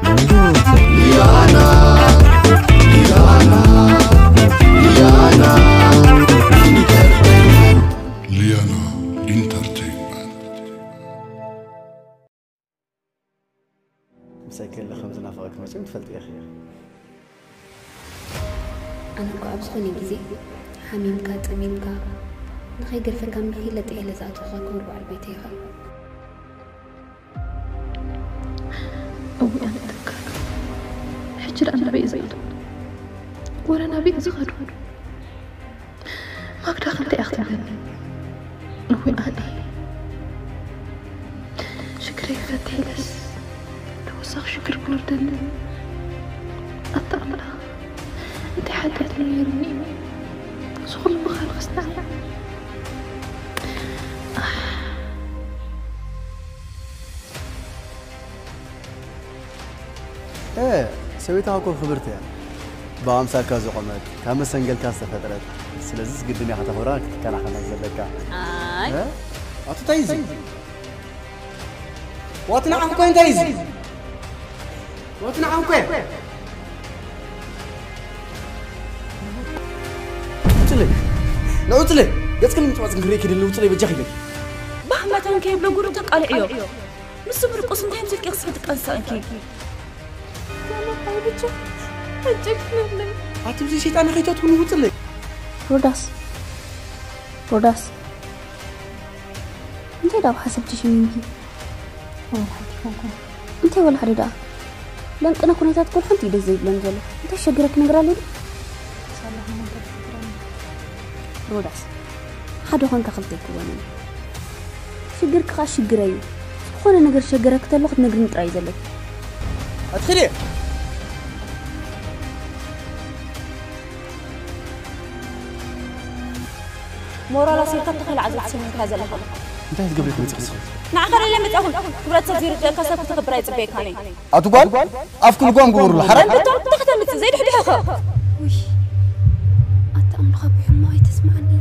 ليانا ليانا ليانا ليانا انترتينمنت. مساكين لخمس نافقك ما تفلت يا أخي. أنا قاعد بسخوني جزء حميمك تميمك نخي قرفة كم هي التي إلى ذات خاكور بعد بيتها. أوي أنا أتذكر حجر أنا بيزيد ولا أنا بيزغر ما أقدر أخلي أختي مني أوي أنا شكري فتحي بس لو صاغ شكر بنردن أطمنا أنت حدثني يرني صغل بخال غصنا إيه سويتها أكون خبرتي يعني بأمسك كازو قمت كم سنجل كاسة فترة سلزز قدني حتى وراك كان أخذ نزلك آي أتتايزي واتنا عم كوين تايزي واتنا عم كوين وصلي لا وصلي يتكلم متوازن غريك اللي وصلي بجاهلك بحما تنكيب لو قولوا تقالعيو مسبر قسم تهم سلك يخسر تقنسانكي أتبزي شيطان خيتات من وصلي روداس أنت داو حسبتي شو مني أنت ولا حدا لأن أنا كنت أقول حنتي دزيد لنزله أنت شجرك نقرأ لي روداس حدا هون كخلتك وانا شجرك خاش شجري خونا نقر شجرك تلوقت نقر نتراي زلك أدخلي مورا لا سيرك تخيل عزل سنين كذا لها انتهت قبلك من تقصر نعخر اللي متأهل كبرت سفير كسر تخبر يتبيك هاني أتقول أفكر قوام قبور الحرام بتوم تختم زي حدها وش أنت أم خبي ما تسمعني